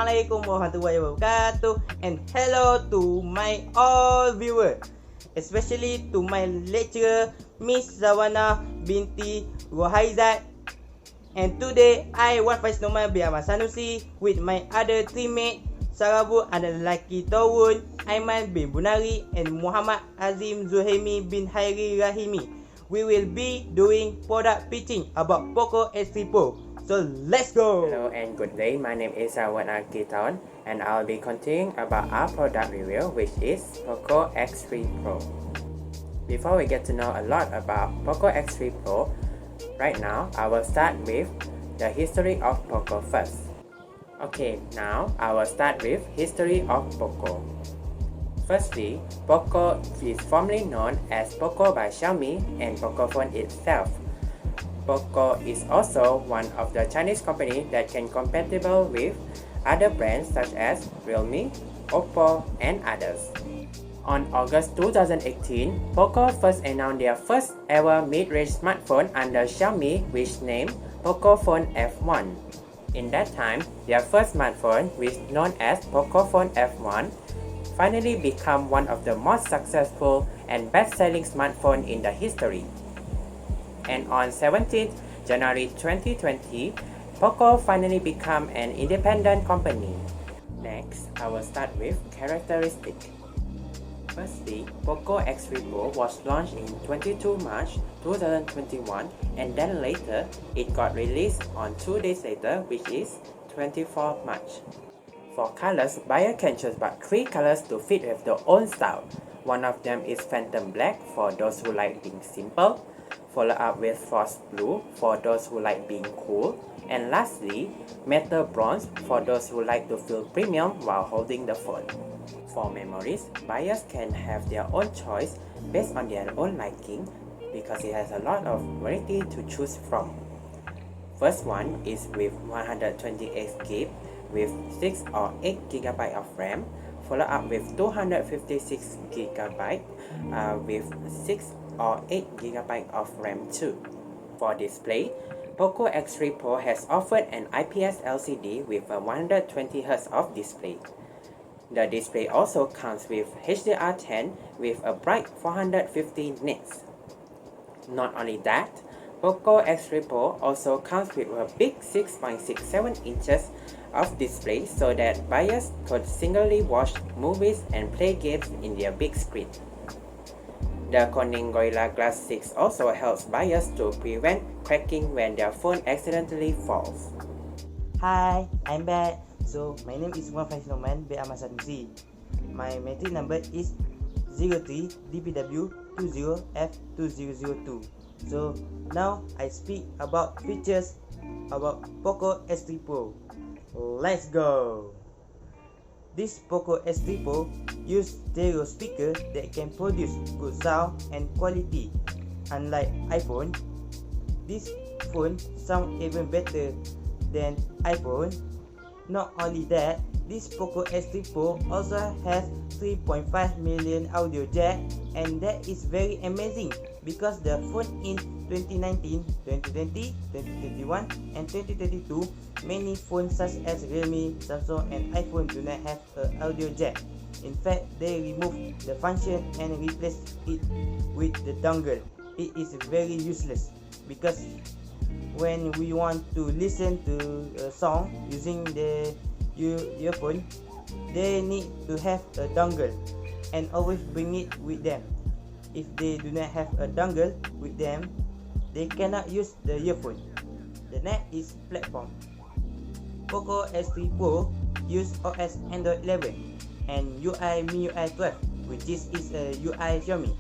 Assalamualaikum warahmatullahi wabarakatuh, and hello to my all viewers, especially to my lecturer Miss Zawana binti Wahaizat. And today I Vice Normal bin Ahmad Sanusi with my other teammate Sarabu anak lelaki Tawun Aiman bin Bunari and Muhammad Azim Zuhaimi bin Hairi Rahimi. We will be doing product pitching about POCO X3 Pro. So let's go! Hello and good day, my name is Awan Akiton and I'll be continuing about our product review, which is POCO X3 Pro. Before we get to know a lot about POCO X3 Pro, right now I will start with the history of POCO first. Okay, now I will start with history of POCO. Firstly, POCO is formerly known as POCO by Xiaomi and POCO phone itself. POCO is also one of the Chinese companies that can compatible with other brands such as Realme, Oppo, and others. On August 2018, POCO first announced their first ever mid-range smartphone under Xiaomi, which named POCO Phone F1. In that time, their first smartphone, which known as POCO Phone F1, finally became one of the most successful and best-selling smartphones in the history. And on 17th January 2020, POCO finally became an independent company. Next, I will start with characteristics. Firstly, POCO X3 Pro was launched in 22 March 2021, and then later, it got released on 2 days later, which is 24 March. For colors, buyer can choose but 3 colors to fit with their own style. One of them is Phantom Black for those who like being simple, followed up with Frost Blue for those who like being cool, and lastly, Metal Bronze for those who like to feel premium while holding the phone. For memories, buyers can have their own choice based on their own liking because it has a lot of variety to choose from. First one is with 128GB with 6 or 8GB of RAM, followed up with 256GB with 6 or 8GB of RAM too. For display, POCO X3 Pro has offered an IPS LCD with a 120Hz of display. The display also comes with HDR10 with a bright 450 nits. Not only that, POCO X3 Pro also comes with a big 6.67 inches of display so that buyers could singly watch movies and play games in their big screen. The Corning Gorilla Glass 6 also helps buyers to prevent cracking when their phone accidentally falls. Hi, I'm back. So my name is Vice Normal bin Ahmad Sanusi. My metric number is 03DPW20F2002. So now I speak about features about POCO X3 Pro. Let's go! This POCO X3 Pro uses stereo speaker that can produce good sound and quality. Unlike iPhone, this phone sounds even better than iPhone. Not only that, this POCO X3 Pro also has 3.5 million audio jack, and that is very amazing because the phone in 2019, 2020, 2021 and 2022, many phones such as Realme, Samsung and iPhone do not have an audio jack. In fact, they removed the function and replaced it with the dongle. It is very useless because when we want to listen to a song using the earphone, they need to have a dongle and always bring it with them. If they do not have a dongle with them, they cannot use the earphone. The next is platform. POCO X3 Pro use OS Android 11 and UI MIUI 12, which is a UI Xiaomi.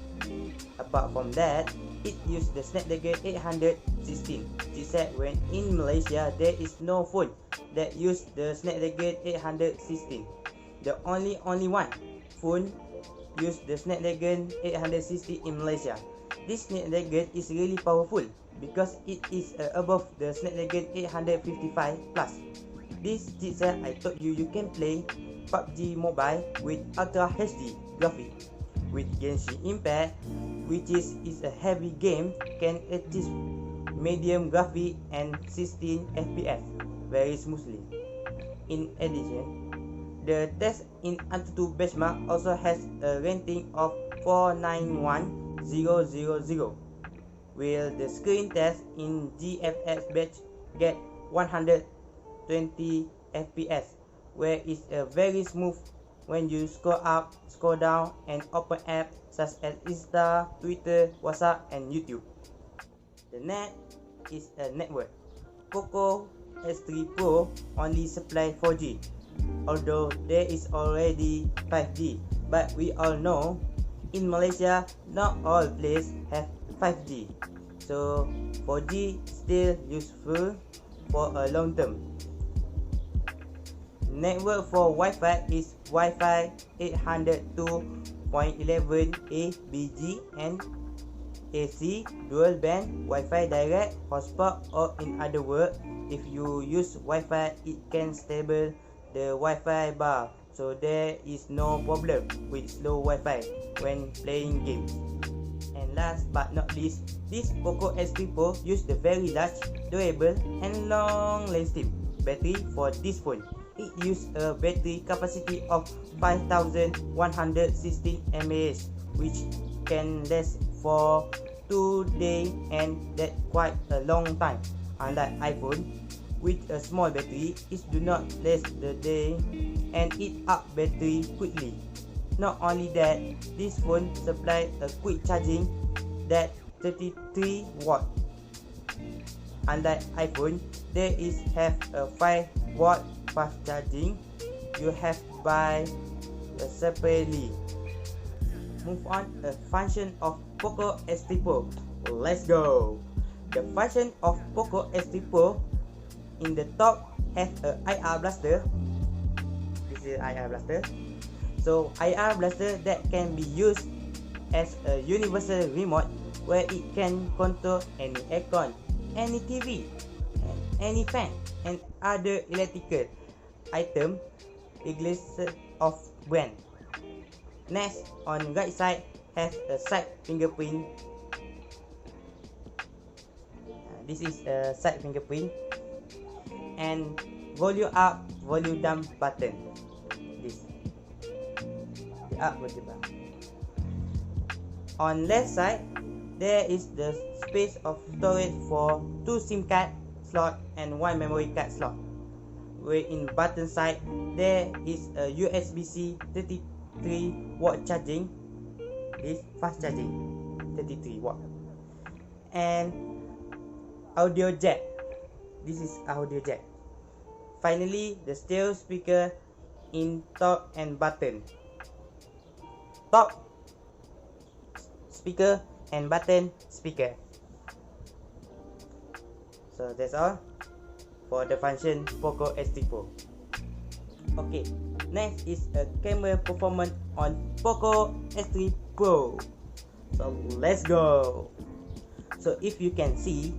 Apart from that, it uses the Snapdragon 816 chipset when in Malaysia there is no phone that use the Snapdragon 816. The only one phone use the Snapdragon 860 in Malaysia. This Snapdragon is really powerful because it is above the Snapdragon 855 Plus. This chipset I told you can play PUBG Mobile with Ultra HD graphics. With Genshin Impact, which is a heavy game, can achieve medium graphics and 16 FPS very smoothly. In addition, the test in AnTuTu benchmark also has a rating of 491,000, while the screen test in GFX batch get 120 FPS, where it's very smooth when you scroll up, scroll down, and open apps such as Insta, Twitter, WhatsApp, and YouTube. The net is a network. POCO S3 Pro only supply 4G, although there is already 5G. But we all know, in Malaysia, not all places have 5G. So 4G still useful for a long term. Network for Wi-Fi is Wi-Fi 802.11a BG and AC dual band Wi-Fi direct hotspot, or in other words, if you use Wi-Fi, it can stable the Wi-Fi bar, so there is no problem with slow Wi-Fi when playing games. And last but not least, this POCO S3 Pro use the very large, durable and long-lasting battery for this phone. It uses a battery capacity of 5,116 mAh, which can last for 2 days, and that quite a long time. Unlike iPhone, with a small battery, it do not last the day and eat up battery quickly. Not only that, this phone supplies a quick charging that 33 watt. Unlike iPhone, there is have a 5 watt fast charging. You have to buy separately. Move on a function of POCO S3 Pro. Let's go. The function of POCO S3 Pro, in the top have a IR blaster. This is IR blaster. So IR blaster that can be used as a universal remote, where it can control any aircon, any TV, and any fan, and other electrical item regardless of brand. Next, on right side has a side fingerprint. This is a side fingerprint, and volume up, volume down button. This the up, volume down. On left side, there is the space of storage for 2 SIM card slot and 1 memory card slot. Where in button side, there is a USB-C 33 watt charging. This fast charging 33 watt, and audio jack. This is audio jack. Finally, the stereo speaker in top and button. Top speaker and button speaker. So that's all for the function POCO S3 Pro. Okay, next is a camera performance on POCO S3 Pro. So let's go. So if you can see,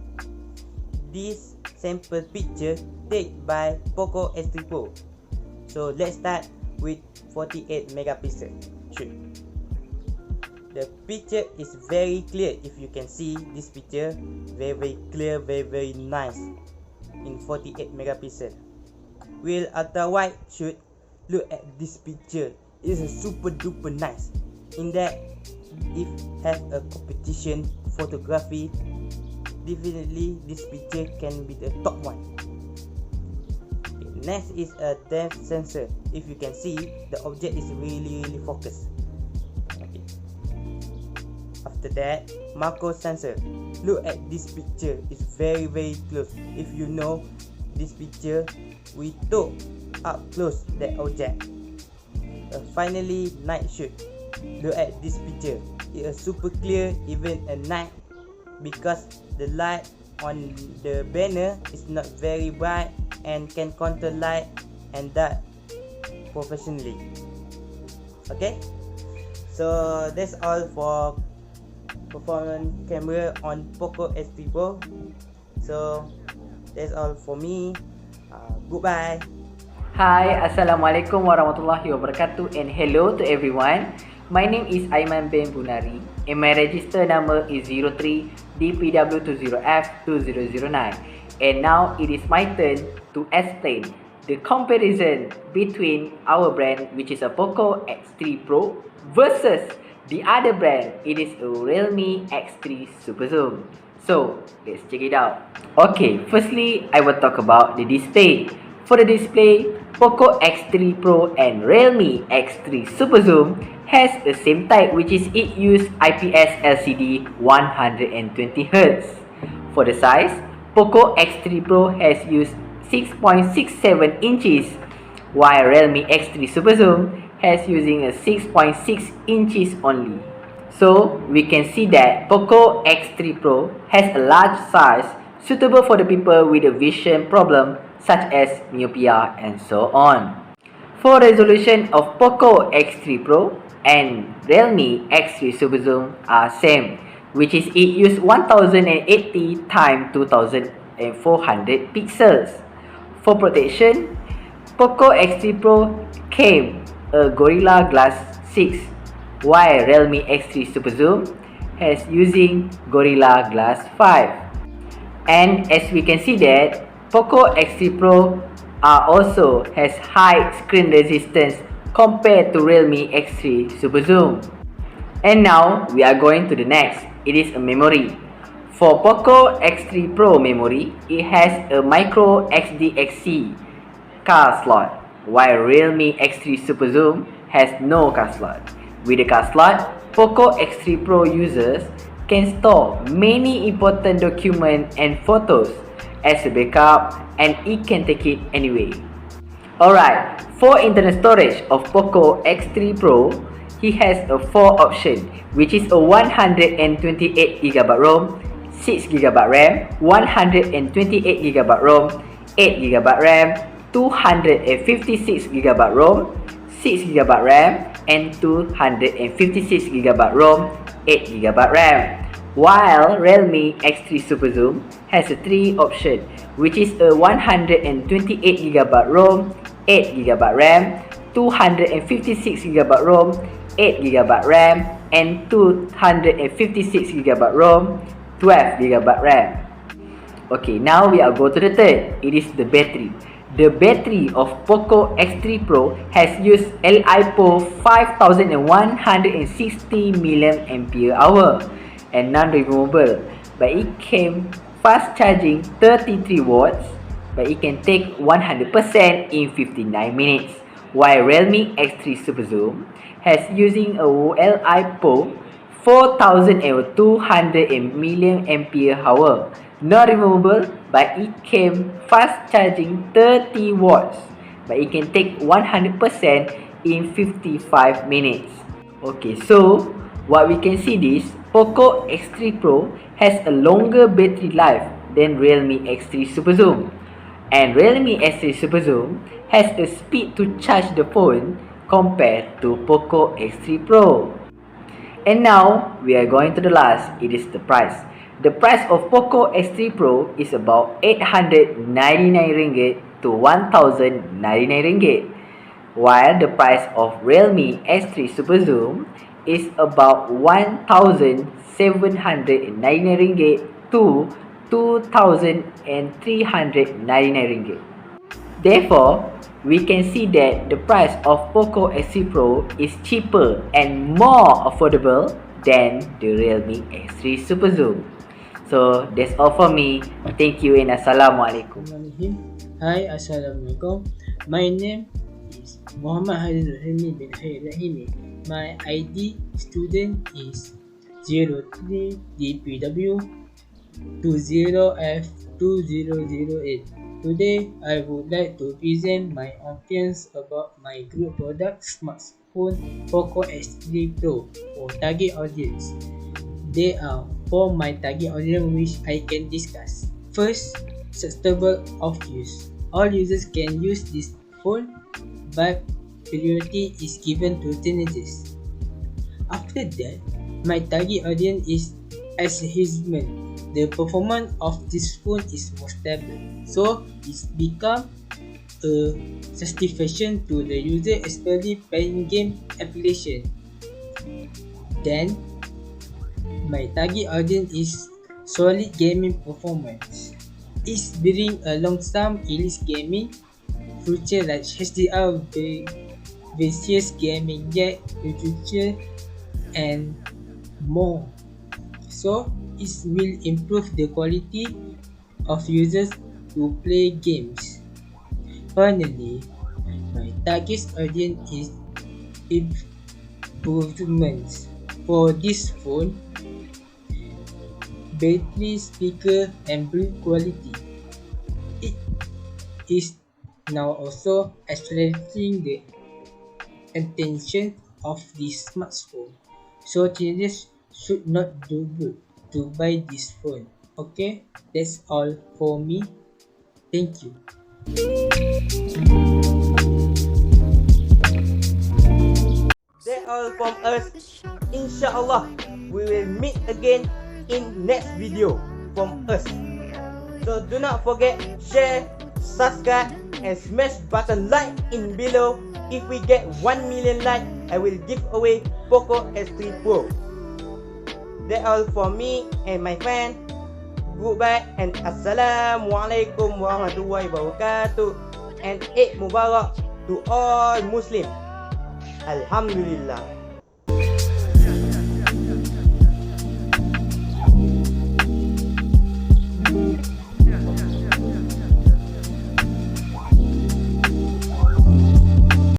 this sample picture taken by POCO S3 Pro. So let's start with 48 megapixel shoot. The picture is very clear. If you can see this picture, very clear, very nice in 48 megapixel. While ultra wide shoot, look at this picture, it's super duper nice. In that, if have a competition photography, definitely this picture can be the top one. Okay, next is a depth sensor. If you can see, the object is really focused. Okay. After that, macro sensor. Look at this picture, it's very close. If you know this picture, we took up close that object. Finally, night shoot. Look at this picture, it is super clear even at night, because the light on the banner is not very bright and can control light and dark professionally. Okay, so that's all for performance camera on POCO S3 Pro. So that's all for me. Goodbye. Hi, Assalamualaikum warahmatullahi wabarakatuh, and hello to everyone. My name is Aiman bin Bunari and my register number is 03DPW20F2009, and now it is my turn to explain the comparison between our brand, which is a POCO X3 Pro, versus the other brand, it is a Realme X3 Super Zoom. So let's check it out. Okay, firstly I will talk about the display. For the display, POCO X3 Pro and Realme X3 Super Zoom has the same type, which is it use IPS LCD 120Hz. For the size, POCO X3 Pro has used 6.67 inches, while Realme X3 Super Zoom has using a 6.6 inches only. So we can see that POCO X3 Pro has a large size suitable for the people with a vision problem such as myopia and so on. For resolution of POCO X3 Pro and Realme X3 Super Zoom are same, which is it use 1080 x 2400 pixels. For protection, POCO X3 Pro came a Gorilla Glass 6, while Realme X3 Super Zoom has using Gorilla Glass 5. And as we can see that POCO X3 Pro also has high screen resistance compared to Realme X3 Super Zoom. And now we are going to the next. It is a memory. For POCO X3 Pro memory, it has a micro SDXC car slot, while Realme X3 Super Zoom has no car slot. With the car slot, POCO X3 Pro users can store many important documents and photos as a backup, and it can take it anyway. Alright, for internal storage of POCO X3 Pro, he has a 4 option, which is a 128GB ROM, 6GB RAM, 128GB ROM, 8GB RAM, 256GB ROM, 6GB RAM, and 256GB ROM, 8GB RAM. While Realme X3 Super Zoom has a 3 option, which is a 128GB ROM, 8GB RAM, 256GB ROM, 8GB RAM, and 256GB ROM, 12GB RAM. Okay, now we are go to the third. It is the battery. The battery of POCO X3 Pro has used LiPo 5160 mAh and non-removable, but it came fast charging 33 watts, but it can take 100% in 59 minutes. While Realme X3 Super Zoom has using a LiPo 4200 mAh, not removable, but it came fast charging 30 watts, but it can take 100% in 55 minutes. Okay, so what we can see this, POCO X3 Pro has a longer battery life than Realme X3 Super Zoom, and Realme X3 Super Zoom has a speed to charge the phone compared to POCO X3 Pro. And now we are going to the last. It is the price. The price of POCO X3 Pro is about 899 ringgit to 1099 ringgit, while the price of Realme X3 Super Zoom is about 1799 ringgit to 2399 ringgit. Therefore, we can see that the price of POCO X3 Pro is cheaper and more affordable than the Realme X3 Super Zoom. So that's all for me. Thank you and Assalamualaikum. Hi, Assalamualaikum. My name is Muhammad Halil Rahimi bin Khair Rahimi. My ID student is 03DPW20F2008. Today, I would like to present my opinions about my group product smartphone POCO X3 Pro for target audience. They are for my target audience which I can discuss. First, suitable of use. All users can use this phone, but priority is given to teenagers. After that, my target audience is advertisement. The performance of this phone is more stable, so it's become a satisfaction to the user, especially playing game application. Then, my target audience is solid gaming performance. It's bring a long-term elite gaming features like HDR, vicious gaming jet, literature, and more. So it will improve the quality of users who play games. Finally, my target audience is improvements for this phone: battery, speaker, and build quality. It is now also accelerating the attention of the smartphone. So teenagers should not do good to buy this phone. Okay, that's all for me. Thank you. That's all from us. Inshallah, we will meet again in next video from us. So do not forget, share, subscribe, and smash button like in below. If we get 1 million like, I will give away POCO S3 Pro. That's all for me and my friend. Goodbye and Assalamualaikum warahmatullahi wabarakatuh. And Eid Mubarak to all Muslims. Alhamdulillah.